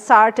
60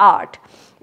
8।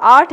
8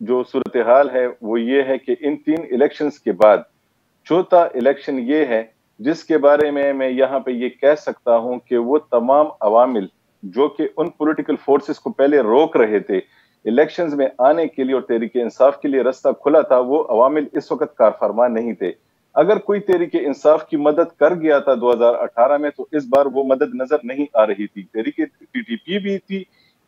جو صورتحال ہے وہ یہ ہے کہ ان 3 الیکشنز کے بعد چوتھا الیکشن یہ ہے جس کے بارے میں یہاں پہ یہ کہہ سکتا ہوں کہ وہ تمام عوامل جو کہ ان پولیٹیکل فورسز کو پہلے روک رہے تھے الیکشنز میں آنے کے لیے اور تحریک انصاف کے لیے رستہ کھلا تھا، وہ عوامل اس وقت کارفرما نہیں تھے. اگر کوئی تحریک انصاف کی مدد کر گیا تھا 2018 میں تو اس بار وہ مدد نظر نہیں آ رہی تھی. تحریک پی ٹی پی بھی تھی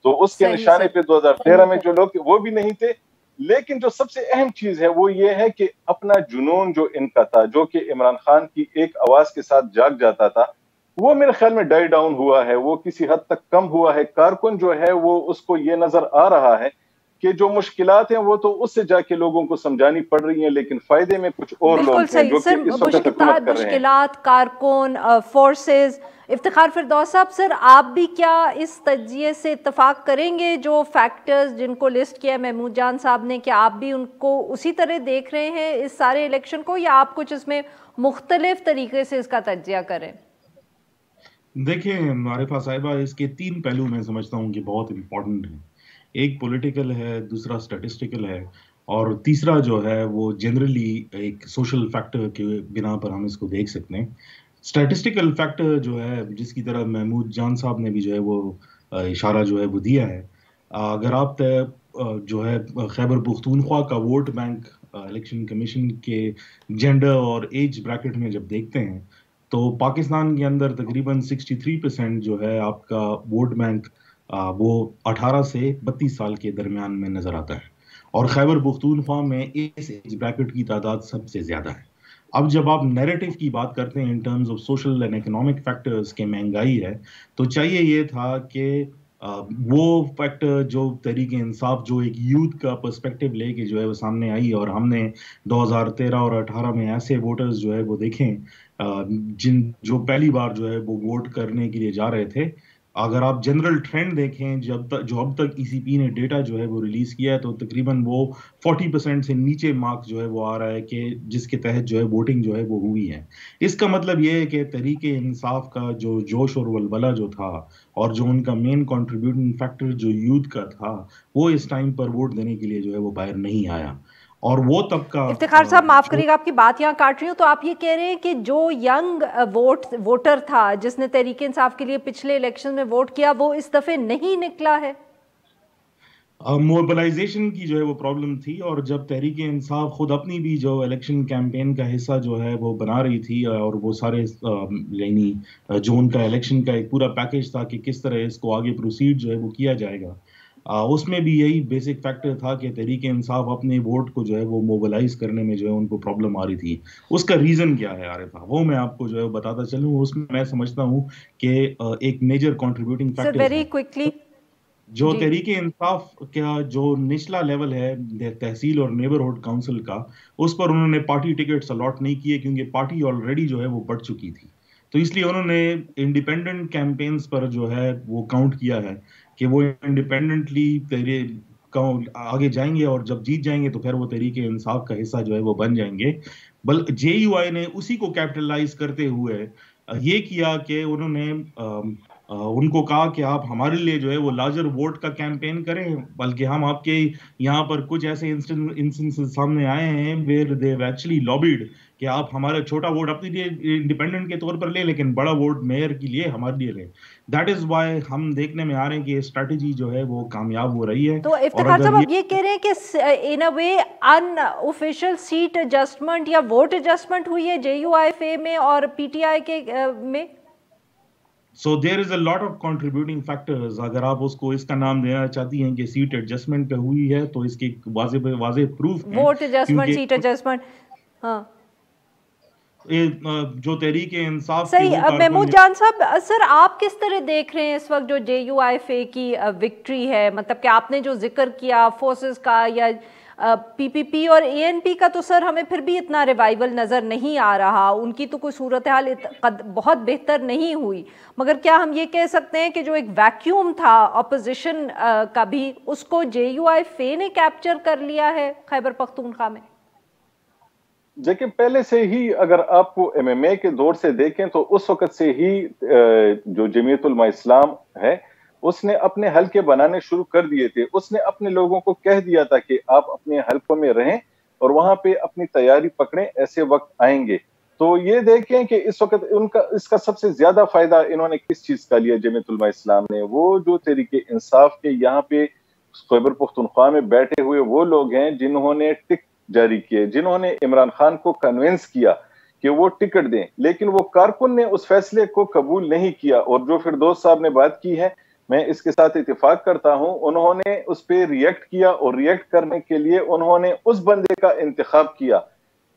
تو اس کے نشانے پہ 2013 میں جو لوگ وہ بھی نہیں تھے. لیکن جو سب سے اہم چیز ہے وہ یہ ہے کہ اپنا جنون جو ان کا تھا، جو کہ عمران خان کی ایک آواز کے ساتھ جاگ جاتا تھا، وہ میرے خیال میں ڈائی ڈاؤن ہوا ہے، وہ کسی حد تک کم ہوا ہے. کارکن جو ہے وہ اس کو یہ نظر آ رہا ہے کہ جو مشکلات ہیں وہ تو اس سے جا کے لوگوں کو سمجھانی پڑ رہی ہیں، لیکن فائدے میں کچھ اور بالکل لوگ ہیں صحیح جو سر. کہ اس وقت حکومت کر رہے ہیں. مشکلات، کارکن، فورسز. افتخار فردوس صاحب، سر آپ بھی کیا اس تجزیے سے اتفاق کریں گے جو فیکٹرز جن کو لسٹ کیا محمود جان صاحب نے، کہ آپ بھی ان کو اسی طرح دیکھ رہے ہیں اس سارے الیکشن کو، یا آپ کچھ اس میں مختلف طریقے سے اس کا تجزیہ کریں؟ دیکھیں عارفہ صاحبہ، اس کے 3 پہلو میں سمجھتا ہوں کہ بہت امپورٹنٹ ہیں. ایک پولیٹیکل ہے، دوسرا اسٹیٹسٹیکل ہے، اور تیسرا جو ہے وہ جنرلی ایک سوشل فیکٹر کے بنا پر ہم اس کو دیکھ سکتے ہیں. اسٹیٹسٹیکل فیکٹر جو ہے جس کی طرح محمود جان صاحب نے بھی جو ہے وہ اشارہ جو ہے وہ دیا ہے، اگر آپ جو ہے خیبر پختونخوا کا ووٹ بینک الیکشن کمیشن کے جینڈر اور ایج بریکٹ میں جب دیکھتے ہیں تو پاکستان کے اندر تقریباً 63% جو ہے آپ کا ووٹ بینک وہ 18 سے 32 سال کے درمیان میں نظر آتا ہے، اور خیبر پختونخوا میں اس ایج بریکٹ کی تعداد سب سے زیادہ ہے. اب جب آپ نیریٹو کی بات کرتے ہیں in terms of social and economic factors کے مہنگائی ہے، تو چاہیے یہ تھا کہ وہ فیکٹر جو تحریک انصاف جو ایک یوتھ کا پرسپیکٹو لے کے جو ہے وہ سامنے آئی، اور ہم نے 2013 اور 18 میں ایسے ووٹرز جو ہے وہ دیکھیں جو پہلی بار جو ہے وہ ووٹ کرنے کے لیے جا رہے تھے. اگر آپ جنرل ٹرینڈ دیکھیں جو اب تک ای سی پی نے ڈیٹا جو ہے وہ ریلیز کیا ہے، تو تقریباً وہ 40% سے نیچے مارک جو ہے وہ آ رہا ہے کہ جس کے تحت جو ہے ووٹنگ جو ہے وہ ہوئی ہے. اس کا مطلب یہ ہے کہ تحریک انصاف کا جو جوش اور ولولہ جو تھا، اور جو ان کا مین کنٹریبیوٹنگ فیکٹر جو یوتھ کا تھا، وہ اس ٹائم پر ووٹ دینے کے لیے جو ہے وہ باہر نہیں آیا. اور وہ طبقہ افتخار صاحب معاف کریے گا آپ کی بات یہاں کاٹ رہی ہوں، تو آپ یہ کہہ رہے ہیں کہ جو ینگ ووٹر تھا جس نے تحریک انصاف کے لیے پچھلے الیکشن میں ووٹ کیا، وہ اس دفعہ نہیں نکلا ہے؟ موبلائزیشن کی جو ہے وہ پرابلم تھی، اور جب تحریک انصاف خود اپنی بھی جو الیکشن کیمپین کا حصہ جو ہے وہ بنا رہی تھی، اور وہ سارے یعنی جو ان کا الیکشن کا ایک پورا پیکج تھا کہ کس طرح اس کو آگے پروسیڈ جو ہے وہ کیا جائے گا، اس میں بھی یہی بیسک فیکٹر تھا کہ تحریک انصاف اپنے ووٹ کو جو ہے وہ موبلائز کرنے میں جو ہے ان کو پرابلم آ رہی تھی. اس کا ریزن کیا ہے عارفہ، وہ میں آپ کو جو ہے بتاتا چلوں. اس میں سمجھتا ہوں کہ ایک major contributing sir very quickly, جو تحریک انصاف کا جو نچلا لیول ہے تحصیل اور نیبرہڈ کاؤنسل کا، اس پر انہوں نے پارٹی ٹکٹس الاٹ نہیں کیے کیونکہ پارٹی آلریڈی جو ہے وہ بڑھ چکی تھی. تو اس لیے انہوں نے انڈیپینڈنٹ کیمپینز پر جو ہے وہ کاؤنٹ کیا ہے کہ وہ انڈیپینڈنٹلی آگے جائیں گے، اور جب جیت جائیں گے تو پھر وہ تحریک انصاف کا حصہ جو ہے وہ بن جائیں گے. جے یو آئی نے اسی کو کیپٹلائز کرتے ہوئے یہ کیا کہ انہوں نے ان کو کہا کہ آپ ہمارے لیے جو ہے وہ لارجر ووٹ کا کیمپین کریں، بلکہ ہم آپ کے یہاں پر کچھ ایسے انسٹنس سامنے آئے ہیں ویئر دے ہیو ایکچولی لابیڈ کہ آپ ہمارا چھوٹا ووٹ اپنے لیے انڈیپینڈنٹ کے طور پر لیں لیکن بڑا ووٹ میئر کے لیے ہمارے لیے لیں. دیٹ از وائی ہم دیکھنے میں آ رہے ہیں کہ یہ اسٹریٹجی جو ہے وہ کامیاب ہو رہی ہے. تو افتخار صاحب اب یہ کہہ رہے ہیں کہ ان اے وے ان آفیشیل سیٹ ایڈجسٹمنٹ یا ووٹ ایڈجسٹمنٹ ہوئی ہے جے یو آئی ایف اے میں اور پی ٹی آئی کے میں؟ So there is a lot of contributing factors. اگر آپ اس کو اس کا نام دینا چاہتی ہیں کہ سیٹ ایڈجسٹمنٹ پہ ہوئی ہے تو اس کی واضح پروف ہیں. ووٹ ایڈجسٹمنٹ، سیٹ ایڈجسٹمنٹ، ہاں جو تحریک انصاف کے صحیح. محمود جان صاحب، سر آپ کس طرح دیکھ رہے ہیں اس وقت جو جے یو آئی ایف اے کی وکٹری ہے؟ مطلب کہ آپ نے جو ذکر کیا فورسز کا یا پی پی پی اور اے این پی کا، تو سر ہمیں پھر بھی اتنا ریوائول نظر نہیں آ رہا، ان کی تو کوئی صورتحال بہت بہتر نہیں ہوئی. مگر کیا ہم یہ کہہ سکتے ہیں کہ جو ایک ویکیوم تھا اپوزیشن کا بھی، اس کو جے یو آئی ایف اے نے کیپچر کر لیا ہے خیبر پختونخوا میں؟ دیکھیں پہلے سے ہی اگر آپ کو ایم ایم اے کے دور سے دیکھیں تو اس وقت سے ہی جو جمعیت علماء اسلام ہے اس نے اپنے حلقے بنانے شروع کر دیے تھے. اس نے اپنے لوگوں کو کہہ دیا تھا کہ آپ اپنے حلقوں میں رہیں اور وہاں پہ اپنی تیاری پکڑیں, ایسے وقت آئیں گے. تو یہ دیکھیں کہ اس وقت اس کا سب سے زیادہ فائدہ انہوں نے کس چیز کا لیا جمعیت علماء اسلام نے. وہ جو تحریک انصاف کے یہاں پہ خیبر پختونخوا میں بیٹھے ہوئے وہ لوگ ہیں جنہوں نے ٹکٹ جاری کیے, جنہوں نے عمران خان کو کنونس کیا کہ وہ ٹکٹ دیں, لیکن وہ کارکن نے اس فیصلے کو قبول نہیں کیا. اور جو فردوس صاحب نے بات کی ہے میں اس کے ساتھ اتفاق کرتا ہوں, انہوں نے اس پہ ریئیکٹ کیا اور ریئیکٹ کرنے کے لیے انہوں نے اس بندے کا انتخاب کیا.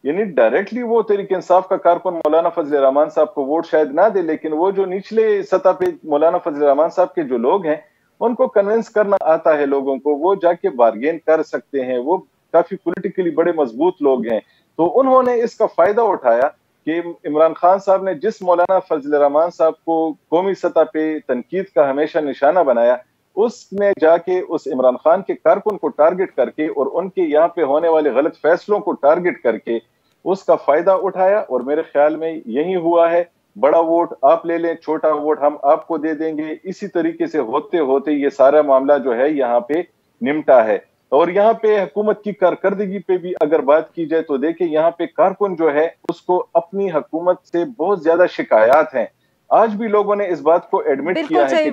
یعنی ڈائریکٹلی وہ تحریک انصاف کا کارکن مولانا فضل الرحمان صاحب کو ووٹ شاید نہ دے, لیکن وہ جو نچلے سطح پہ مولانا فضل الرحمان صاحب کے جو لوگ ہیں ان کو کنونس کرنا آتا ہے لوگوں کو, وہ جا کے بارگین کر سکتے ہیں, وہ کافی پولیٹیکلی بڑے مضبوط لوگ ہیں. تو انہوں نے اس کا فائدہ اٹھایا کہ عمران خان صاحب نے جس مولانا فضل الرحمان صاحب کو قومی سطح پہ تنقید کا ہمیشہ نشانہ بنایا, اس نے جا کے اس عمران خان کے کارکن کو ٹارگٹ کر کے اور ان کے یہاں پہ ہونے والے غلط فیصلوں کو ٹارگٹ کر کے اس کا فائدہ اٹھایا. اور میرے خیال میں یہی ہوا ہے, بڑا ووٹ آپ لے لیں, چھوٹا ووٹ ہم آپ کو دے دیں گے, اسی طریقے سے ہوتے ہوتے یہ سارا معاملہ جو ہے یہاں پہ نمٹا ہے. اور یہاں پہ حکومت کی کارکردگی پہ بھی اگر بات کی جائے تو دیکھیں یہاں پہ کارکن جو ہے اس کو اپنی حکومت سے بہت زیادہ شکایات ہیں. آج بھی لوگوں نے اس بات کو ایڈمٹ کیا ہے کہ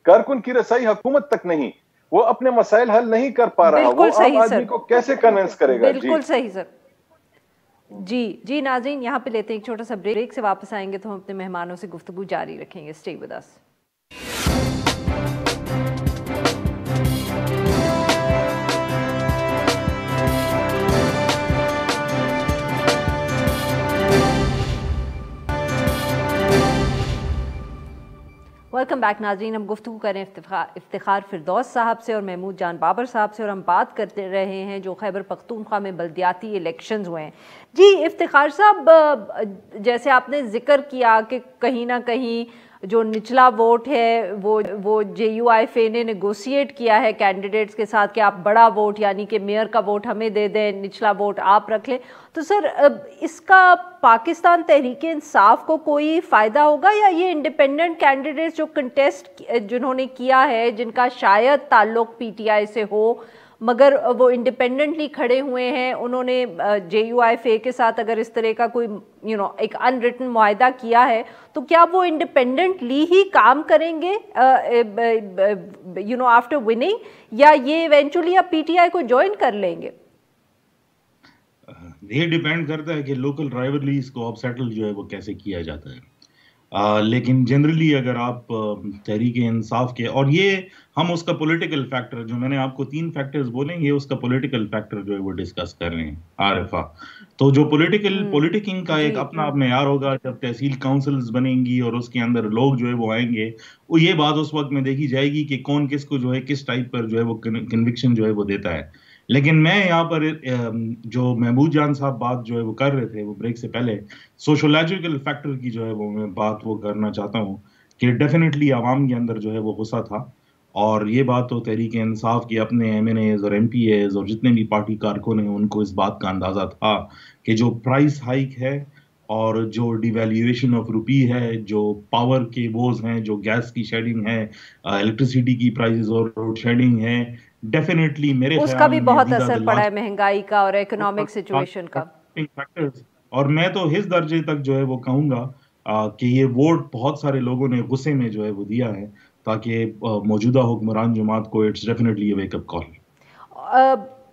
کارکن کی رسائی حکومت تک نہیں, وہ اپنے مسائل حل نہیں کر پا رہا, وہ عام آدمی کو کیسے کنونس کرے گا. بالکل صحیح سر. جی ناظرین, یہاں پہ لیتے ہیں ایک چھوٹا سا بریک, سے واپس آئیں گے تو ہم اپنے مہمانوں سے گفتگو جاری رکھیں گے. Stay with us. Welcome back ناظرین, ہم گفتگو کریں افتخار فردوس صاحب سے اور محمود جان بابر صاحب سے, اور ہم بات کرتے رہے ہیں جو خیبر پختونخوا میں بلدیاتی الیکشنز ہوئے ہیں. جی افتخار صاحب, جیسے آپ نے ذکر کیا کہ کہیں نہ کہیں جو نچلا ووٹ ہے وہ جے یو آئی ایف اے نے نیگوسیٹ کیا ہے کینڈیڈیٹس کے ساتھ کہ آپ بڑا ووٹ یعنی کہ میئر کا ووٹ ہمیں دے دیں, نچلا ووٹ آپ رکھ لیں. تو سر اس کا پاکستان تحریک انصاف کو کوئی فائدہ ہوگا, یا یہ انڈیپینڈنٹ کینڈیڈیٹس جو کنٹیسٹ جنہوں نے کیا ہے, جن کا شاید تعلق پی ٹی آئی سے ہو مگر وہ انڈیپینڈنٹلی کھڑے ہوئے ہیں, انہوں نے جے یو آئی ایف اے کے ساتھ اگر اس طرح کا کوئی ایک ان ریٹن معاہدہ کیا ہے تو کیا وہ انڈیپینڈنٹلی ہی کام کریں گے آفٹر وننگ, یا یہ ایونچولی آپ پی ٹی آئی کو جوائن کر لیں گے؟ یہ ڈیپینڈ کرتا ہے کہ لوکل رائیولریز کو اب سیٹل جو ہے وہ کیسے کیا جاتا ہے. لیکن جنرلی اگر آپ تحریک انصاف کے, اور یہ ہم اس کا پولیٹیکل فیکٹر جو میں نے آپ کو 3 فیکٹرز بولیں گے, اس کا پولیٹیکل فیکٹر جو ہے وہ ڈسکس کر رہے ہیں عارفہ. تو جو پولیٹیکنگ کا ایک اپنا معیار ہوگا, جب تحصیل کاؤنسلز بنیں گی اور اس کے اندر لوگ جو ہے وہ آئیں گے, وہ یہ بات اس وقت میں دیکھی جائے گی کہ کون کس کو جو ہے کس ٹائپ پر جو ہے وہ کنوکشن جو ہے وہ دیتا ہے. لیکن میں یہاں پر جو محمود جان صاحب بات جو ہے وہ کر رہے تھے وہ بریک سے پہلے, سوشولوجیکل فیکٹر کی جو ہے وہ میں بات وہ کرنا چاہتا ہوں کہ ڈیفینیٹلی عوام کے اندر جو ہے وہ غصہ تھا, اور یہ بات تو تحریک انصاف کے اپنے ایم این ایز اور ایم پی ایز اور جتنے بھی پارٹی کارکن ہیں ان کو اس بات کا اندازہ تھا کہ جو پرائس ہائیک ہے اور جو ڈی ویلیویشن آف روپی ہے, جو پاور کے ووز ہیں, جو گیس کی شیڈنگ ہے, الیکٹریسٹی کی پرائز اور روڈ شیڈنگ ہے, ڈیفینیٹلی میرے اس کا بھی بہت اثر پڑا ہے مہنگائی کا اور اکنامک سچویشن کا. اور میں تو اس درجے تک جو ہے وہ کہوں گا کہ یہ ووٹ بہت سارے لوگوں نے غصے میں جو ہے وہ دیا ہے تاکہ موجودہ حکمران جماعت کو it's definitely a wake up call.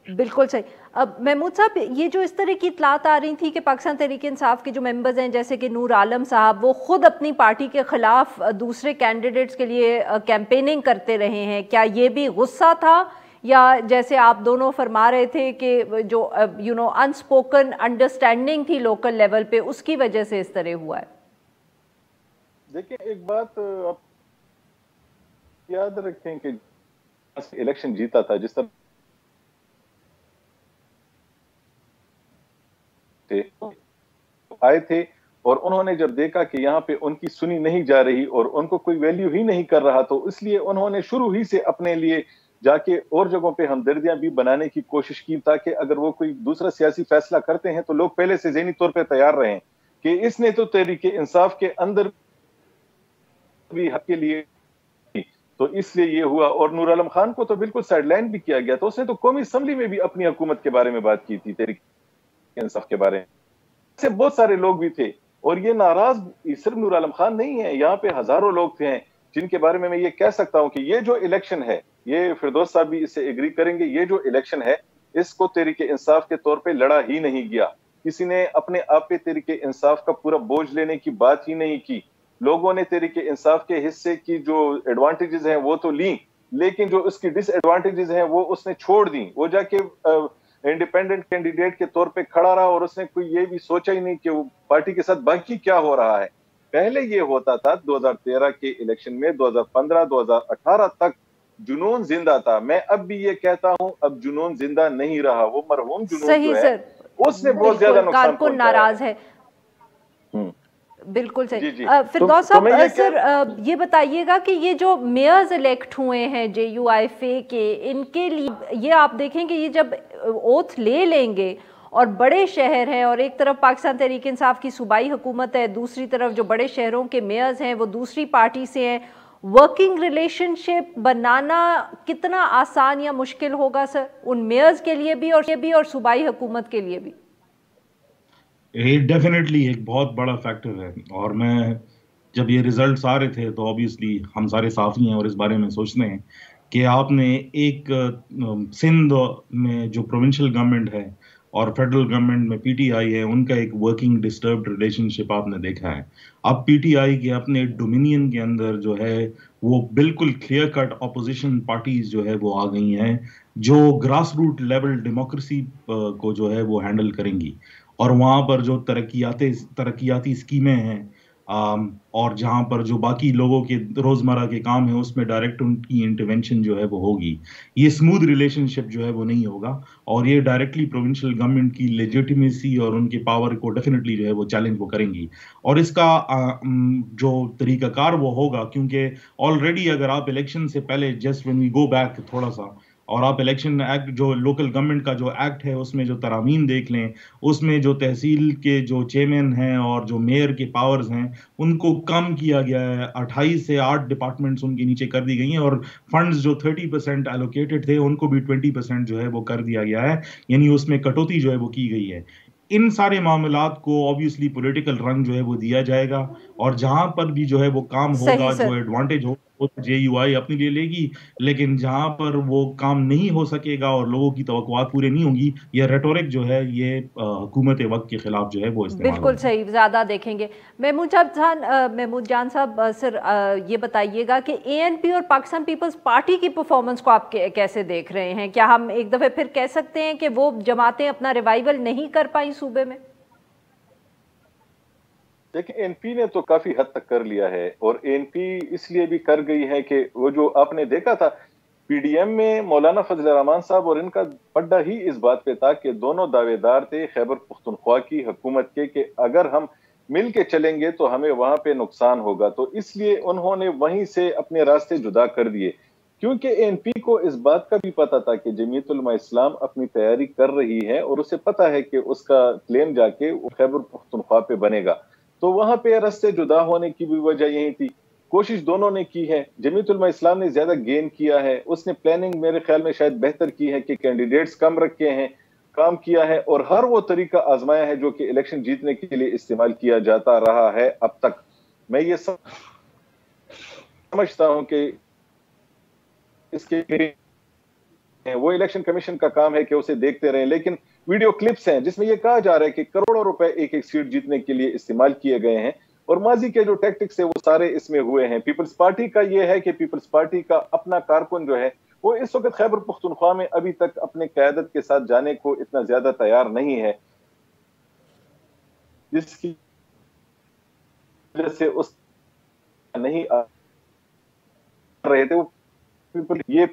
بالکل صحیح. محمود صاحب, یہ جو اس طرح کی اطلاعات آ رہی تھی کہ پاکستان تحریک انصاف کے جو ممبرز ہیں جیسے کہ نور عالم صاحب, وہ خود اپنی پارٹی کے خلاف دوسرے کینڈیڈیٹس کے لیے کیمپیننگ کرتے رہے ہیں, کیا یہ بھی غصہ تھا, یا جیسے آپ دونوں فرما رہے تھے کہ جو انسپوکن انڈرسٹینڈنگ تھی لوکل لیول پہ, اس کی وجہ سے اس طرح ہوا ہے؟ دیکھیں ایک بات آپ یاد رکھیں کہ الیکشن جیتا تھا جس طرح آئے تھے, اور انہوں نے جب دیکھا کہ یہاں پہ ان کی سنی نہیں جا رہی اور ان کو کوئی ویلیو ہی نہیں کر رہا, تو اس لیے انہوں نے شروع ہی سے اپنے لیے جا کے اور جگہوں پہ ہمدردیاں بھی بنانے کی کوشش کی تاکہ اگر وہ کوئی دوسرا سیاسی فیصلہ کرتے ہیں تو لوگ پہلے سے ذہنی طور پہ تیار رہیں کہ اس نے تو تحریک انصاف کے اندر بھی حق کے لیے تو اس لیے یہ ہوا. اور نور عالم خان کو تو بالکل سائڈ لائن بھی کیا گیا. تو اس نے تو قومی اسمبلی میں بھی اپنی حکومت کے بارے میں بات کی تھی, تحریک انصاف کے بارے میں. سے بہت سارے لوگ بھی تھے, اور یہ ناراض صرف نور عالم خان نہیں ہے, یہاں پہ ہزاروں لوگ تھے جن کے بارے میں یہ کہہ سکتا ہوں کہ یہ جو الیکشن ہے, یہ فردوس صاحب بھی اس سے ایگری کریں گے, یہ جو الیکشن ہے اس کو تحریک انصاف کے طور پہ لڑا ہی نہیں گیا. کسی نے اپنے آپ پہ تحریک انصاف کا پورا بوجھ لینے کی بات ہی نہیں کی. لوگوں نے تحریک انصاف کے حصے کی جو ایڈوانٹیجز ہیں وہ تو لیں, لیکن جو اس کی ڈس ایڈوانٹیجز ہیں وہ اس نے چھوڑ دیں. وہ جا کے انڈیپینڈنٹ کینڈیڈیٹ کے طور پہ کھڑا رہا, اور اس نے کوئی یہ بھی سوچا ہی نہیں کہ وہ پارٹی کے ساتھ باقی کیا ہو رہا ہے. پہلے یہ ہوتا تھا 2013 کے الیکشن میں, 2015 2018 تک جنون زندہ تھا. میں اب بھی یہ کہتا ہوں اب جنون زندہ نہیں رہا. وہ مرحوم جنون جو ہے اس نے بہت زیادہ نقصان پہنچایا. ناراض ہے. بالکل صحیح. جی. فردوس صاحب سر یہ بتائیے گا کہ یہ جو میئرز الیکٹ ہوئے ہیں JUIFA کے, ان کے لیے یہ آپ دیکھیں کہ یہ جب اوتھ لے لیں گے اور بڑے شہر ہیں, اور ایک طرف پاکستان تحریک انصاف کی صوبائی حکومت ہے, دوسری طرف جو بڑے شہروں کے میئرز ہیں وہ دوسری پارٹی سے ہیں, ورکنگ ریلیشن شپ بنانا کتنا آسان یا مشکل ہوگا سر ان میئرز کے لیے بھی اور صوبائی حکومت کے لیے بھی؟ ڈیفینیٹلی ایک بہت بڑا فیکٹر ہے. اور میں جب یہ ریزلٹس آ رہے تھے تو آبویسلی ہم سارے صحافی ہیں اور اس بارے میں سوچتے ہیں کہ آپ نے ایک سندھ میں جو پروونشل گورنمنٹ ہے اور فیڈرل گورنمنٹ میں PTI ہے, ان کا ایک ورکنگ ڈسٹربڈ ریلیشن شپ آپ نے دیکھا ہے. اب PTI کے اپنے ڈومینین کے اندر جو ہے وہ بالکل کلیئر کٹ اپوزیشن پارٹیز جو ہے وہ آ گئی ہیں جو گراس روٹ لیول ڈیموکریسی کو جو ہے وہ ہینڈل کریں گی. اور وہاں پر جو ترقیاتی اسکیمیں ہیں اور جہاں پر جو باقی لوگوں کے روزمرہ کے کام ہیں اس میں ڈائریکٹ ان کی انٹرونشن جو ہے وہ ہوگی. یہ اسموتھ ریلیشن شپ جو ہے وہ نہیں ہوگا, اور یہ ڈائریکٹلی پروونشل گورنمنٹ کی لیجیٹیمیسی اور ان کے پاور کو ڈیفینیٹلی جو ہے وہ چیلنج وہ کریں گی. اور اس کا جو طریقہ کار وہ ہوگا, کیونکہ آلریڈی اگر آپ الیکشن سے پہلے just when we go back تھوڑا سا, اور آپ الیکشن ایکٹ جو لوکل گورنمنٹ کا جو ایکٹ ہے اس میں جو ترامیم دیکھ لیں, اس میں جو تحصیل کے جو چیئرمین ہیں اور جو میئر کے پاورز ہیں ان کو کم کیا گیا ہے. 28 سے 8 ڈپارٹمنٹس ان کے نیچے کر دی گئی ہیں, اور فنڈز جو 30% الوکیٹڈ تھے ان کو بھی 20% جو ہے وہ کر دیا گیا ہے, یعنی اس میں کٹوتی جو ہے وہ کی گئی ہے. ان سارے معاملات کو آبویسلی پولیٹیکل رنگ جو ہے وہ دیا جائے گا, اور جہاں پر بھی جو ہے وہ کام ہوگا جو ایڈوانٹیج ہوگا وہ JUI اپنے لیے لے گی, لیکن جہاں پر وہ کام نہیں ہو سکے گا اور لوگوں کی توقعات پورے نہیں ہوں گی, یہ ریٹورک جو ہے یہ حکومت وقت کے خلاف جو ہے وہ استعمال ہوگا. بالکل صحیح, زیادہ دیکھیں گے. محمود جان صاحب سر یہ بتائیے گا کہ ANP اور پاکستان پیپلز پارٹی کی پرفارمنس کو آپ کیسے دیکھ رہے ہیں؟ کیا ہم ایک دفعہ پھر کہہ سکتے ہیں کہ وہ جماعتیں اپنا ریوائیول نہیں کر پائیں صوبے میں؟ دیکھیں ANP نے تو کافی حد تک کر لیا ہے, اور ANP اس لیے بھی کر گئی ہے کہ وہ جو آپ نے دیکھا تھا PDM میں مولانا فضل الرحمان صاحب اور ان کا پڈا ہی اس بات پہ تھا کہ دونوں دعوے دار تھے خیبر پختونخوا کی حکومت کے کہ اگر ہم مل کے چلیں گے تو ہمیں وہاں پہ نقصان ہوگا. تو اس لیے انہوں نے وہیں سے اپنے راستے جدا کر دیے, کیونکہ ANP کو اس بات کا بھی پتا تھا کہ جمعیت علماء اسلام اپنی تیاری کر رہی ہے, اور اسے پتا ہے کہ اس کا کلیم جا کے خیبر پختونخوا پہ بنے گا. تو وہاں پہ راستے جدا ہونے کی بھی وجہ یہی تھی. کوشش دونوں نے کی ہے. جمعیت علماء اسلام نے زیادہ گین کیا ہے, اس نے پلاننگ میرے خیال میں شاید بہتر کی ہے کہ کینڈیڈیٹس کم رکھے ہیں, کام کیا ہے, اور ہر وہ طریقہ آزمایا ہے جو کہ الیکشن جیتنے کے لیے استعمال کیا جاتا رہا ہے اب تک. میں یہ سمجھتا ہوں کہ اس کے وہ الیکشن کمیشن کا کام ہے کہ اسے دیکھتے رہیں, لیکن ویڈیو کلپس ہیں جس میں یہ کہا جا رہا ہے کہ کروڑوں روپے ایک ایک سیٹ جیتنے کے لیے استعمال کیے گئے ہیں, اور ماضی کے جو ٹیکٹکس ہیں وہ سارے اس میں ہوئے ہیں. پیپلز پارٹی کا یہ ہے کہ پیپلز پارٹی کا اپنا کارکن جو ہے وہ اس وقت خیبر پختونخوا میں ابھی تک اپنے قیادت کے ساتھ جانے کو اتنا زیادہ تیار نہیں ہے, جس کی وجہ سے اس نہیں آ رہے تھے وہ پیپل یہ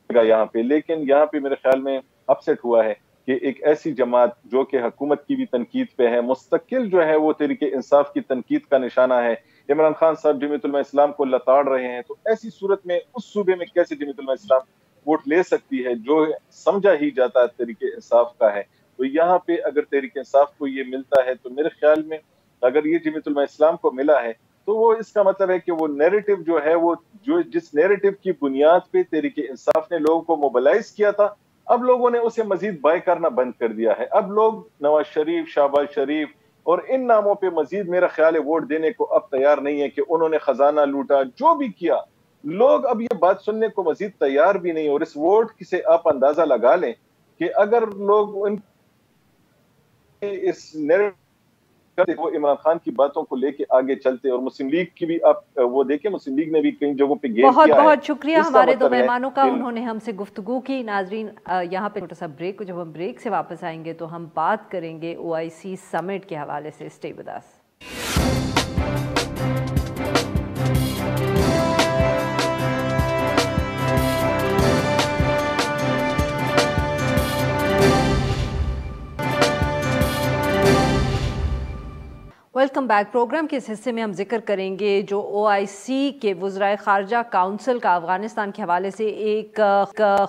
یہاں پہ. لیکن یہاں پہ میرے خیال میں اپسیٹ ہوا ہے کہ ایک ایسی جماعت جو کہ حکومت کی بھی تنقید پہ ہے, مستقل جو ہے وہ تحریک انصاف کی تنقید کا نشانہ ہے. عمران خان صاحب جمعیت علماء اسلام کو لتاڑ رہے ہیں, تو ایسی صورت میں اس صوبے میں کیسے جمعیت علماء اسلام ووٹ لے سکتی ہے جو سمجھا ہی جاتا ہے تحریک انصاف کا ہے. تو یہاں پہ اگر تحریک انصاف کو یہ ملتا ہے تو میرے خیال میں اگر یہ جمعیت علماء اسلام کو ملا ہے تو وہ اس کا مطلب ہے کہ وہ نیریٹو جو ہے وہ جس نیریٹو کی بنیاد پہ تحریک انصاف نے لوگوں کو موبلائز کیا تھا، اب لوگوں نے اسے مزید بائے کرنا بند کر دیا ہے. اب لوگ نواز شریف، شہباز شریف اور ان ناموں پہ مزید میرا خیال ہے ووٹ دینے کو اب تیار نہیں ہے کہ انہوں نے خزانہ لوٹا. جو بھی کیا لوگ اب یہ بات سننے کو مزید تیار بھی نہیں. اور اس ووٹ سے آپ اندازہ لگا لیں کہ اگر لوگ ان اس وہ عمران خان کی باتوں کو لے کے آگے چلتے، اور مسلم لیگ کی بھی آپ وہ دیکھیں، مسلم لیگ نے بھی کئی جگہوں پہ گیم بہت کیا ہے. بہت شکریہ اس کا ہمارے دو مطلب ہے مہمانوں کا، کہ انہوں نے ہم سے گفتگو کی. ناظرین یہاں پہ چھوٹا سا بریک کو، جب ہم بریک سے واپس آئیں گے تو ہم بات کریں گے OIC سمٹ کے حوالے سے. Stay with us. Welcome back. Programme کے اس حصے میں ہم ذکر کریں گے جو OIC کے وزرائے خارجہ کاؤنسل کا افغانستان کے حوالے سے ایک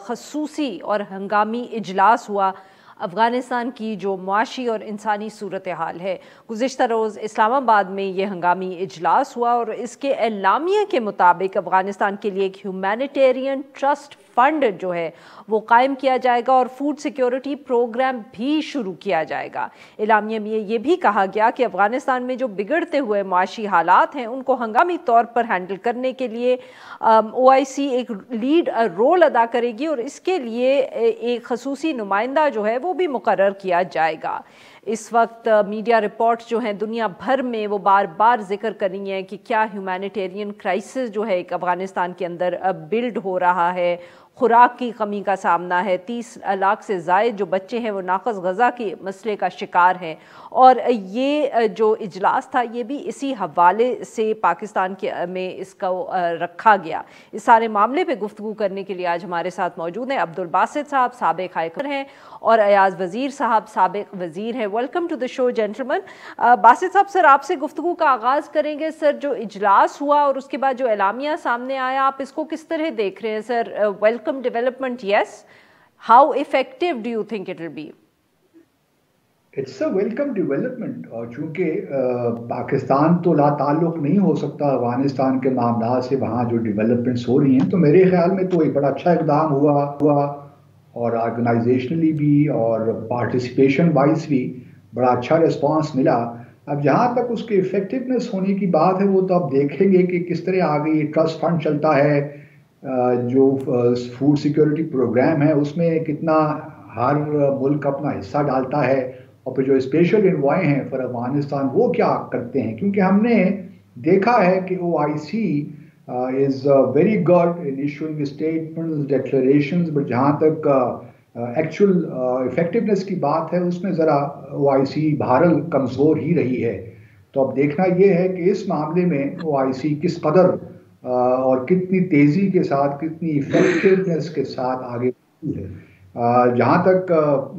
خصوصی اور ہنگامی اجلاس ہوا. افغانستان کی جو معاشی اور انسانی صورتحال ہے، گزشتہ روز اسلام آباد میں یہ ہنگامی اجلاس ہوا اور اس کے اعلامیہ کے مطابق افغانستان کے لیے ایک ہیومینیٹیرین ٹرسٹ فنڈ جو ہے وہ قائم کیا جائے گا اور فوڈ سیکیورٹی پروگرام بھی شروع کیا جائے گا. اعلامیہ میں یہ بھی کہا گیا کہ افغانستان میں جو بگڑتے ہوئے معاشی حالات ہیں ان کو ہنگامی طور پر ہینڈل کرنے کے لیے OIC ایک لیڈ رول ادا کرے گی اور اس کے لیے ایک خصوصی نمائندہ جو ہے وہ بھی مقرر کیا جائے گا. اس وقت میڈیا رپورٹس جو ہیں دنیا بھر میں وہ بار بار ذکر کر رہی ہیں کہ کیا ہیومینیٹیرین کرائسس جو ہے ایک افغانستان کے اندر بلڈ ہو رہا ہے. خوراک کی کمی کا سامنا ہے، 30 لاکھ سے زائد جو بچے ہیں وہ ناقص غذا کے مسئلے کا شکار ہیں. اور یہ جو اجلاس تھا یہ بھی اسی حوالے سے پاکستان میں اس کو رکھا گیا. اس سارے معاملے پہ گفتگو کرنے کے لیے آج ہمارے ساتھ موجود ہیں عبدالباسط صاحب، سابق ہائی کمشنر ہیں، اور ایاز وزیر صاحب، سابق وزیر ہیں. ویلکم ٹو دا شو جینٹلمن. باسط صاحب، سر آپ سے گفتگو کا آغاز کریں گے. سر، جو اجلاس ہوا اور اس کے بعد جو اعلامیہ سامنے آیا، آپ اس کو کس طرح دیکھ رہے ہیں sir? Welcome development, yes. How effective do you think it will be? It's a welcome development, اور چونکہ پاکستان تو لا تعلق نہیں ہو سکتا افغانستان کے معاملات سے، وہاں جو ڈیولپمنٹس ہو رہی ہیں، تو میرے خیال میں تو ایک بڑا اچھا اقدام ہوا اور آرگنائزیشنلی بھی اور پارٹیسپیشن وائز بھی بڑا اچھا رسپانس ملا. اب جہاں تک اس کے افیکٹونیس ہونے کی بات ہے وہ تو اب دیکھیں گے کہ کس طرح آگے یہ ٹرسٹ فنڈ چلتا ہے، جو فوڈ سیکیورٹی پروگرام ہے اس میں کتنا ہر ملک اپنا حصہ ڈالتا ہے، اور پھر جو اسپیشل انوائے ہیں فار افغانستان وہ کیا کرتے ہیں. کیونکہ ہم نے دیکھا ہے کہ OIC is very good in issuing statements, declarations, but جہاں تک ایکچوئل افیکٹونیس کی بات ہے اس میں ذرا OIC بہرحال کمزور ہی رہی ہے. تو اب دیکھنا یہ ہے کہ اس معاملے میں OIC کس قدر اور کتنی تیزی کے ساتھ، کتنی افیکٹونیس کے ساتھ آگے بڑھتی ہے. جہاں تک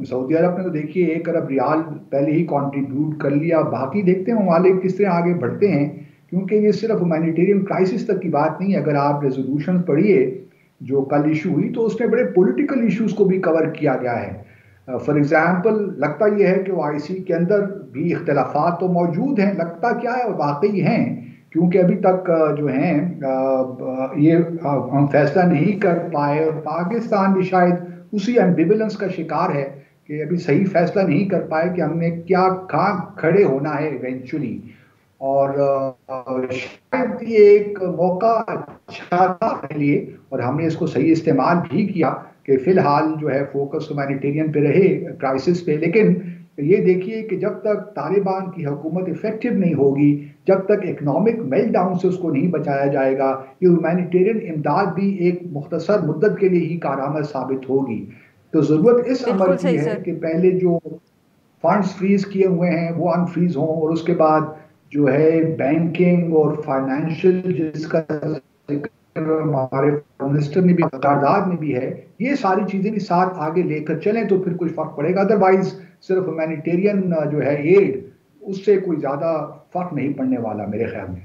سعودی عرب نے تو دیکھیے 1 ارب ریال پہلے ہی کنٹریبیوٹ کر لیا. باقی دیکھتے ہیں ممالک کس طرح آگے بڑھتے ہیں، کیونکہ یہ صرف ہیومینیٹیرین کرائسس تک کی بات نہیں ہے. اگر آپ ریزولوشن پڑھیے جو کل ایشو ہوئی تو اس میں بڑے پولیٹیکل ایشوز کو بھی کور کیا گیا ہے. فار ایگزامپل لگتا یہ ہے کہ OIC کے اندر بھی اختلافات تو موجود ہیں، لگتا کیا ہے اور واقعی ہیں، کیونکہ ابھی تک جو ہیں یہ ہم فیصلہ نہیں کر پائے، اور پاکستان بھی شاید اسی ایمبیولنس کا شکار ہے کہ ابھی صحیح فیصلہ نہیں کر پائے کہ ہم نے کیا کہاں کھڑے ہونا ہے ایونچولی. اور شاید یہ ایک موقع اچھا تھا ہمارے لیے اور ہم نے اس کو صحیح استعمال بھی کیا کہ فی الحال جو ہے فوکس ہیومینیٹیرین پہ رہے، کرائسس پہ. لیکن یہ دیکھیے کہ جب تک طالبان کی حکومت افیکٹو نہیں ہوگی، جب تک اکنامک میلٹ ڈاؤن سے اس کو نہیں بچایا جائے گا، یہ ہیومینیٹیرین امداد بھی ایک مختصر مدت کے لیے ہی کارآمد ثابت ہوگی. تو ضرورت اس عمل کی ہے کہ پہلے جو فنڈز فریز کیے ہوئے ہیں وہ انفریز ہوں، اور اس کے بعد جو ہے بینکنگ اور فائنینشیل جس کا ہمارے منسٹر نے بھی قرارداد میں بھی ہے، یہ ساری چیزیں بھی ساتھ آگے لے کر چلیں تو پھر کچھ فرق پڑے گا. ادروائز صرف ہیومینیٹیرین جو ہے ایڈ، اس سے کوئی زیادہ فرق نہیں پڑنے والا میرے خیال میں.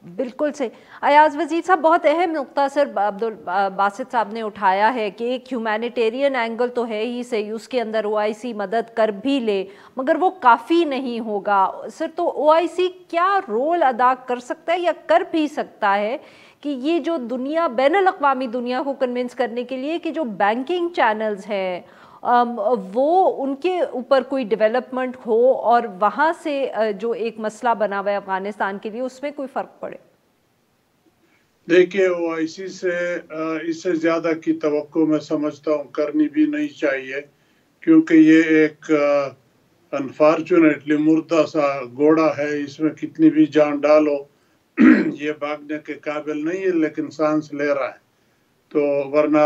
بالکل صحیح. ایاز وزیر صاحب, بہت اہم نقطہ سر عبدل باسط صاحب نے اٹھایا ہے کہ ایک ہیومینیٹیرین اینگل تو ہے ہی صحیح, اس کے اندر او آئی سی مدد کر بھی لے مگر وہ کافی نہیں ہوگا سر. تو او آئی سی کیا رول ادا کر سکتا ہے یا کر بھی سکتا ہے کہ یہ جو دنیا, بین الاقوامی دنیا کو کنونس کرنے کے لیے کہ جو بینکنگ چینلز ہیں وہ ان کے اوپر کوئی ڈیولپمنٹ ہو اور وہاں سے جو ایک مسئلہ بنا ہوا ہے افغانستان کے لیے اس میں کوئی فرق پڑے؟ دیکھیے, او آئی سی سے اس سے زیادہ کی توقع میں سمجھتا ہوں کرنی بھی نہیں چاہیے, کیونکہ یہ ایک انفارچونیٹلی مردہ سا گھوڑا ہے. اس میں کتنی بھی جان ڈالو یہ بھاگنے کے قابل نہیں ہے, لیکن سانس لے رہا ہے. تو ورنہ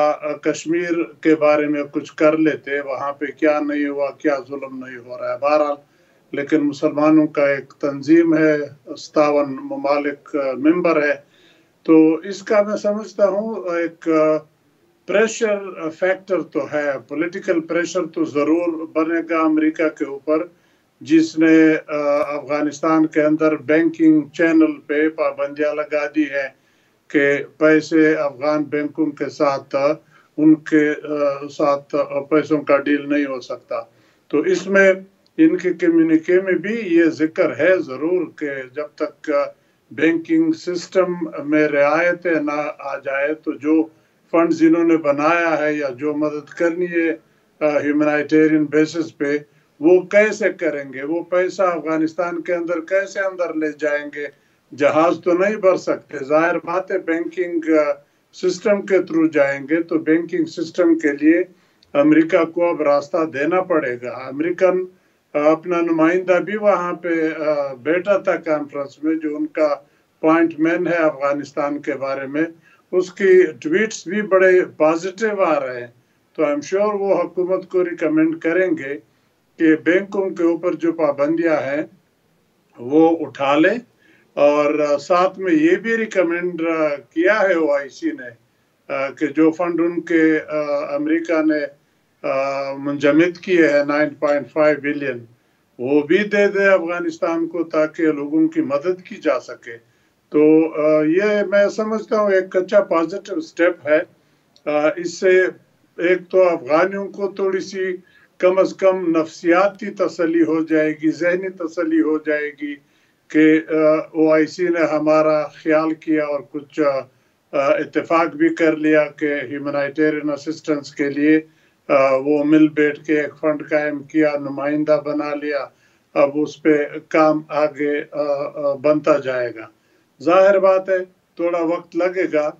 کشمیر کے بارے میں کچھ کر لیتے, وہاں پہ کیا نہیں ہوا, کیا ظلم نہیں ہو رہا ہے. بہرحال لیکن مسلمانوں کا ایک تنظیم ہے, 57 ممالک ممبر ہے, تو اس کا میں سمجھتا ہوں ایک پریشر فیکٹر تو ہے, پولیٹیکل پریشر تو ضرور بنے گا امریکہ کے اوپر, جس نے افغانستان کے اندر بینکنگ چینل پہ پابندیاں لگا دی ہے کہ پیسے افغان بینکوں کے ساتھ ان کے ساتھ پیسوں کا ڈیل نہیں ہو سکتا. تو اس میں ان کے کمیونیکے میں بھی یہ ذکر ہے ضرور کہ جب تک بینکنگ سسٹم میں رعایت نہ آ جائے تو جو فنڈز انہوں نے بنایا ہے یا جو مدد کرنی ہے ہیومینیٹیرین بیسس پہ, وہ کیسے کریں گے, وہ پیسہ افغانستان کے اندر کیسے اندر لے جائیں گے. جہاز تو نہیں بھر سکتے, ظاہر بات ہے بینکنگ سسٹم کے تھرو جائیں گے, تو بینکنگ سسٹم کے لیے امریکہ کو اب راستہ دینا پڑے گا. امریکن اپنا نمائندہ بھی وہاں پہ بیٹھا تھا کانفرنس میں, جو ان کا پوائنٹ مین ہے افغانستان کے بارے میں, اس کی ٹویٹس بھی بڑے پازیٹیو آ رہے ہیں. تو آئی ایم شیور وہ حکومت کو ریکمینڈ کریں گے کہ بینکوں کے اوپر جو پابندیاں ہیں وہ اٹھا لے, اور ساتھ میں یہ بھی ریکمینڈ کیا ہے او آئی سی نے کہ جو فنڈ ان کے امریکہ نے منجمد کیے ہیں 9.5 بلین, وہ بھی دے دے افغانستان کو تاکہ لوگوں کی مدد کی جا سکے. تو یہ میں سمجھتا ہوں ایک اچھا پازیٹیو سٹیپ ہے. اس سے ایک تو افغانیوں کو تھوڑی سی کم از کم نفسیاتی تسلی ہو جائے گی, ذہنی تسلی ہو جائے گی کہ او آئی سی نے ہمارا خیال کیا اور کچھ اتفاق بھی کر لیا کہ ہیومینیٹیرین اسسٹنس کے لیے وہ مل بیٹھ کے ایک فنڈ قائم کیا, نمائندہ بنا لیا, اب اس پہ کام آگے بنتا جائے گا. ظاہر بات ہے تھوڑا وقت لگے گا,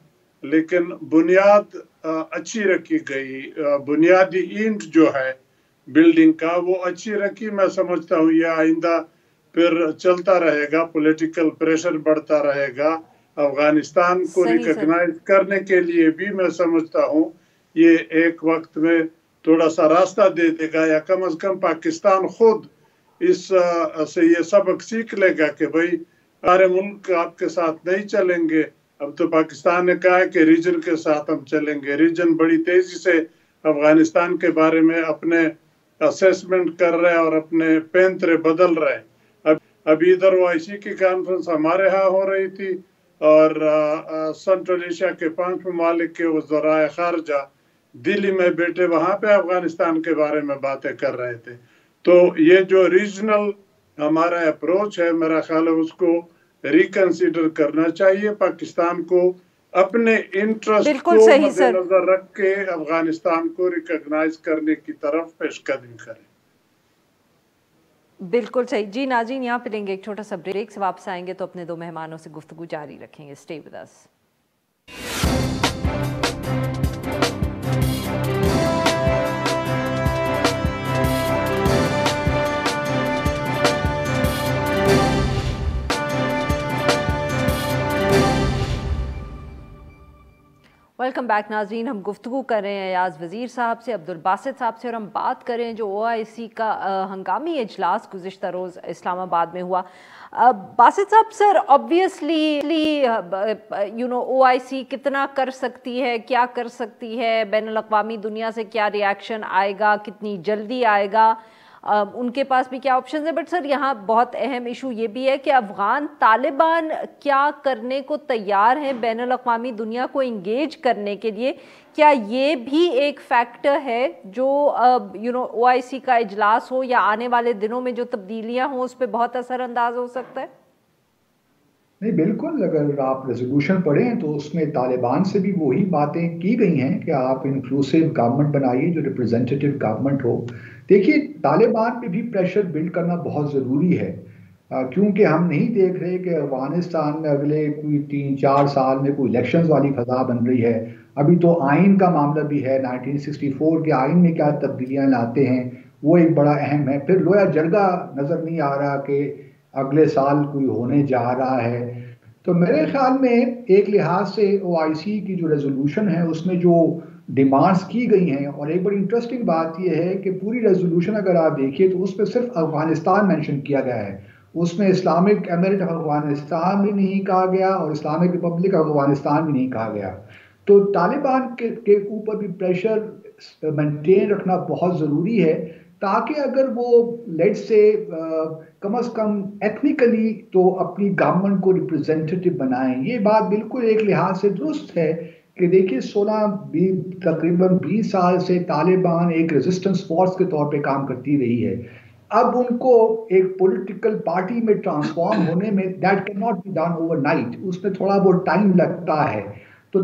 لیکن بنیاد اچھی رکھی گئی, بنیادی اینٹ جو ہے بلڈنگ کا وہ اچھی رکھی. میں سمجھتا ہوں یہ آئندہ پھر چلتا رہے گا, پولیٹیکل پریشر بڑھتا رہے گا. افغانستان کو ریکگنائز کرنے کے لیے بھی میں سمجھتا ہوں یہ ایک وقت میں تھوڑا سا راستہ دے دے گا, یا کم از کم پاکستان خود اس سے یہ سبق سیکھ لے گا کہ بھئی سارے ملک آپ کے ساتھ نہیں چلیں گے. اب تو پاکستان نے کہا ہے کہ ریجن کے ساتھ ہم چلیں گے. ریجن بڑی تیزی سے افغانستان کے بارے میں اپنے اسیسمنٹ کر رہے اور اپنے پینترے بدل رہے. ابھی ادھر او آئی سی کی کانفرنس ہمارے ہاں ہو رہی تھی, اور سنٹرل ایشیا کے 5 ممالک کے وزرائے خارجہ دلی میں بیٹھے وہاں پہ افغانستان کے بارے میں باتیں کر رہے تھے. تو یہ جو ریجنل ہمارا اپروچ ہے, میرا خیال ہے اس کو ریکنسیڈر کرنا چاہیے. پاکستان کو اپنے انٹرسٹ کو مد نظر رکھ کے افغانستان کو ریکگنائز کرنے کی طرف پیش قدمی کریں. بالکل صحیح. جی ناظرین, یہاں پہ لیں گے ایک چھوٹا سا بریک, سے واپس آئیں گے تو اپنے 2 مہمانوں سے گفتگو جاری رکھیں گے. Stay with us. Welcome back ناظرین. ہم گفتگو کر رہے ہیں ایاز وزیر صاحب سے, عبدل باسط صاحب سے, اور ہم بات کریں جو او آئی سی کا ہنگامی اجلاس گزشتہ روز اسلام آباد میں ہوا. باسط صاحب, سر آبویسلی او آئی سی کتنا کر سکتی ہے, کیا کر سکتی ہے, بین الاقوامی دنیا سے کیا ریاکشن آئے گا, کتنی جلدی آئے گا, ان کے پاس بھی کیا آپشنز ہیں. بٹ سر یہاں بہت اہم ایشو یہ بھی ہے کہ افغان طالبان کیا کرنے کو تیار ہیں بین الاقوامی دنیا کو انگیج کرنے کے لیے. کیا یہ بھی ایک فیکٹر ہے جو OIC کا اجلاس ہو یا آنے والے دنوں میں جو تبدیلیاں ہوں اس پہ بہت اثر انداز ہو سکتا ہے؟ نہیں بالکل، اگر آپ ریزولوشن پڑھیں تو اس میں طالبان سے بھی وہی باتیں کی گئی ہیں کہ آپ انکلوسیو گورنمنٹ بنائیے جو ریپرزینٹیو گورنمنٹ ہو. دیکھیے طالبان پہ بھی پریشر بلڈ کرنا بہت ضروری ہے، کیونکہ ہم نہیں دیکھ رہے کہ افغانستان میں اگلے کوئی 3-4 سال میں کوئی الیکشنز والی فضا بن رہی ہے. ابھی تو آئین کا معاملہ بھی ہے، 1964 کے آئین میں کیا تبدیلیاں لاتے ہیں وہ ایک بڑا اہم ہے. پھر لویا جرگا نظر نہیں آ رہا کہ اگلے سال کوئی ہونے جا رہا ہے. تو میرے خیال میں ایک لحاظ سے OIC کی جو ریزولوشن ہے اس میں جو ڈیمانڈز کی گئی ہیں، اور ایک بڑی انٹرسٹنگ بات یہ ہے کہ پوری ریزولوشن اگر آپ دیکھیے تو اس پہ صرف افغانستان مینشن کیا گیا ہے. اس میں اسلامک ایمریٹ آف افغانستان بھی نہیں کہا گیا اور اسلامک ریپبلک آف افغانستان بھی نہیں کہا گیا. تو طالبان کے اوپر بھی پریشر مینٹین رکھنا بہت ضروری ہے، تاکہ اگر وہ لیٹ سے کم از کم ایتھنیکلی تو اپنی گورنمنٹ کو ریپرزینٹیو بنائیں. یہ بات بالکل ایک لحاظ سے درست ہے کہ دیکھیے تقریباً 20 سال سے طالبان ایک ریزسٹنس فورس کے طور پہ کام کرتی رہی ہے. اب ان کو ایک پولیٹیکل پارٹی میں ٹرانسفارم ہونے میں that can not be done overnight, اس میں تھوڑا بہت ٹائم لگتا ہے. تو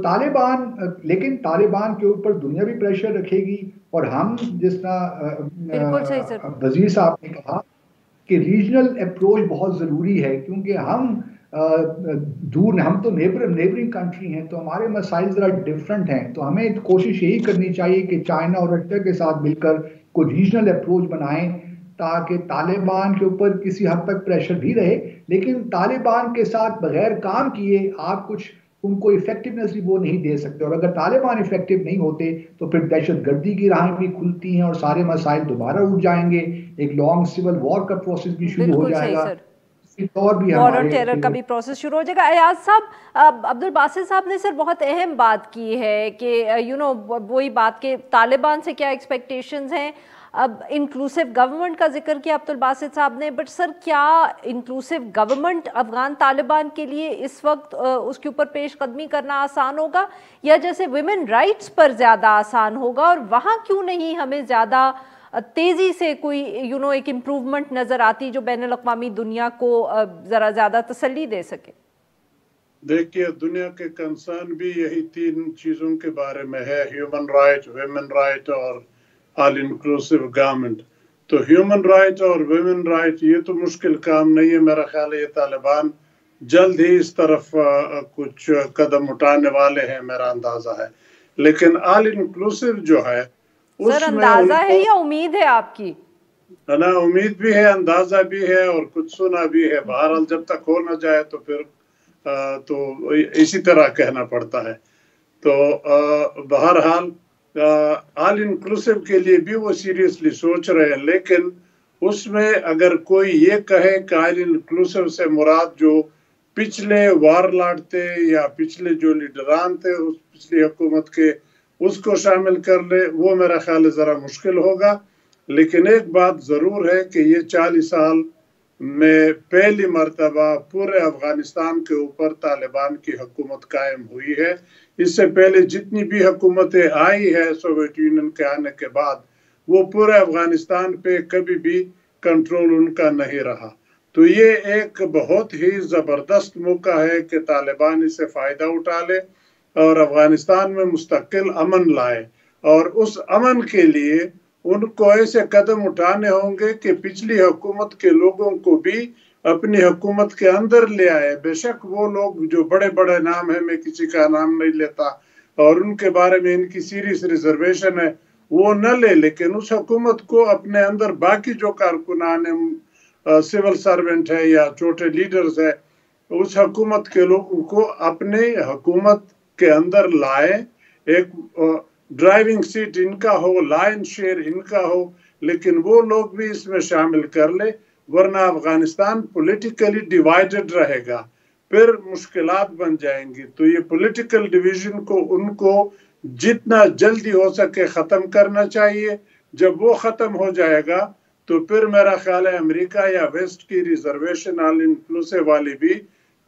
لیکن طالبان کے اوپر دنیا بھی پریشر رکھے گی، اور ہم جس طرح وزیر صاحب نے کہا کہ ریجنل اپروچ بہت ضروری ہے، کیونکہ ہم ہم تو نیبرنگ کنٹری ہیں تو ہمارے مسائل ذرا ڈفرینٹ ہیں. تو ہمیں کوشش یہی کرنی چاہیے کہ چائنا اور رشیا کے ساتھ مل کر کوئی ریجنل اپروچ بنائیں، تاکہ طالبان کے اوپر کسی حد تک پریشر بھی رہے، لیکن طالبان کے ساتھ بغیر کام کیے آپ کچھ ان کو ایفیکٹونیس بھی وہ نہیں دے سکتے. اور اگر طالبان ایفیکٹو نہیں ہوتے تو پھر دہشت گردی کی راہیں بھی کھلتی ہیں اور سارے مسائل دوبارہ اٹھ جائیں گے، ایک لانگ سول وار کا پروسیس بھی شروع ہو جائے گا، وار اور ٹیرر کا بھی پروسیس شروع ہو جائے گا. ایاز صاحب، عبدالباسط صاحب نے سر بہت اہم بات کی ہے کہ وہی بات کہ طالبان سے کیا ایکسپیکٹیشنز ہیں. اب انکلوسیو گورنمنٹ کا ذکر کیا عبدالباسط صاحب نے، بٹ سر کیا انکلوسیو گورنمنٹ افغان طالبان کے لیے اس وقت اس کے اوپر پیش قدمی کرنا آسان ہوگا، یا جیسے ویمن رائٹس پر زیادہ آسان ہوگا، اور وہاں کیوں نہیں ہمیں زیادہ تیزی سے کوئی ایک امپروومنٹ نظر آتی جو بین الاقوامی دنیا کو ذرا زیادہ تسلی دے سکے؟ دیکھیے دنیا کے کنسرن بھی یہی 3 چیزوں کے بارے میں ہے، ہیومن رائٹ، ویمن رائٹ اور آل انکلوسیو گورنمنٹ. تو ہیومن رائٹ اور ویمن رائٹ یہ تو مشکل کام نہیں ہے، میرا خیال ہے یہ طالبان جلد ہی اس طرف کچھ قدم اٹھانے والے ہیں، میرا اندازہ ہے. لیکن آل انکلوسیو جو ہے سر اندازہ ہے یا امید ہے آپ کی؟ نا امید بھی ہے، اندازہ بھی ہے اور کچھ سنا بھی ہے. بہرحال جب تک ہو نہ جائے تو پھر تو اسی طرح کہنا پڑتا ہے. تو بہرحال آل انکلوسیو کے لیے بھی وہ سیریسلی سوچ رہے ہیں، لیکن اس میں اگر کوئی یہ کہے کہ آل انکلوسیو سے مراد جو پچھلے وار لارڈ تھے یا پچھلے جو لیڈران تھے اس پچھلی حکومت کے، اس کو شامل کر لے، وہ میرا خیال ذرا مشکل ہوگا. لیکن ایک بات ضرور ہے کہ یہ 40 سال میں پہلی مرتبہ پورے افغانستان کے اوپر طالبان کی حکومت قائم ہوئی ہے. اس سے پہلے جتنی بھی حکومتیں آئی ہے سوویت یونین کے آنے کے بعد، وہ پورے افغانستان پہ کبھی بھی کنٹرول ان کا نہیں رہا. تو یہ ایک بہت ہی زبردست موقع ہے کہ طالبان اس سے فائدہ اٹھا لے اور افغانستان میں مستقل امن لائے. اور اس امن کے لیے ان کو ایسے قدم اٹھانے ہوں گے کہ پچھلی حکومت کے لوگوں کو بھی اپنی حکومت کے اندر لے آئے. بے شک وہ لوگ جو بڑے بڑے نام ہیں، میں کسی کا نام نہیں لیتا اور ان کے بارے میں ان کی سیریس ریزرویشن ہے، وہ نہ لے، لیکن اس حکومت کو اپنے اندر باقی جو کارکنان سول سرونٹ ہے یا چھوٹے لیڈرز ہے، اس حکومت کے لوگوں کو اپنے حکومت کے اندر لائے. ایک ڈرائیونگ سیٹ ان کا ہو، لائن شیئر ان کا ہو، لیکن وہ لوگ بھی اس میں شامل کر لے، ورنہ افغانستان پولیٹیکلی ڈیوائیڈڈ رہے گا، پھر مشکلات بن جائیں گی. تو یہ پولیٹیکل ڈویژن کو ان کو جتنا جلدی ہو سکے ختم کرنا چاہیے. جب وہ ختم ہو جائے گا تو پھر میرا خیال ہے امریکہ یا ویسٹ کی ریزرویشن آل انکلوسیو والی بھی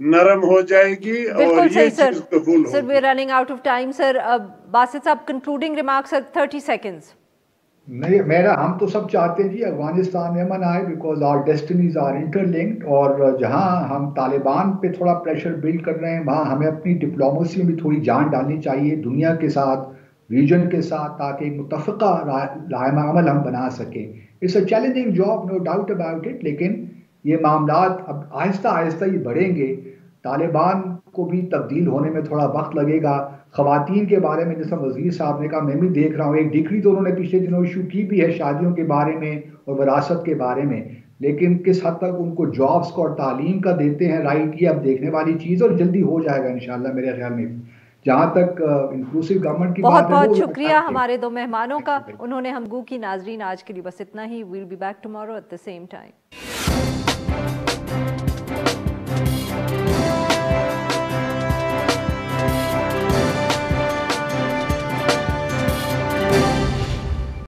نرم ہو جائے گی اور یہ چیز قبول ہوگی. Sir, we are running out of time, sir. Basit صاحب concluding remarks are 30 seconds. نہیں ہم تو سب چاہتے ہیں جی افغانستان میں امن آئے بیکاز آر ڈیسٹنیز آر انٹرلنکڈ، اور جہاں ہم طالبان پہ تھوڑا پریشر بلڈ کر رہے ہیں وہاں ہمیں اپنی ڈپلومیسی میں بھی تھوڑی جان ڈالنی چاہیے دنیا کے ساتھ، ریجن کے ساتھ، تاکہ ایک متفقہ لائحہ عمل ہم بنا سکیں. It's a challenging job, no doubt about it, لیکن یہ معاملات اب آہستہ آہستہ ہی بڑھیں گے. طالبان کو بھی تبدیل ہونے میں تھوڑا وقت لگے گا. خواتین کے بارے میں جیسا وزیر صاحب نے کہا، میں بھی دیکھ رہا ہوں ایک ڈگری تو انہوں نے پچھلے دنوں ایشو کی بھی ہے شادیوں کے بارے میں اور وراثت کے بارے میں، لیکن کس حد تک ان کو جابس کو اور تعلیم کا دیتے ہیں رائٹ، یہ اب دیکھنے والی چیز، اور جلدی ہو جائے گا انشاءاللہ میرے خیال میں. جہاں تک انکلوسیو گورنمنٹ کی بات ہے، بہت شکریہ ہمارے دو مہمانوں کا. انہوں نے ہم گو کی ناظرین آج کے لیے بس اتنا ہی. We'll be back tomorrow at the same time.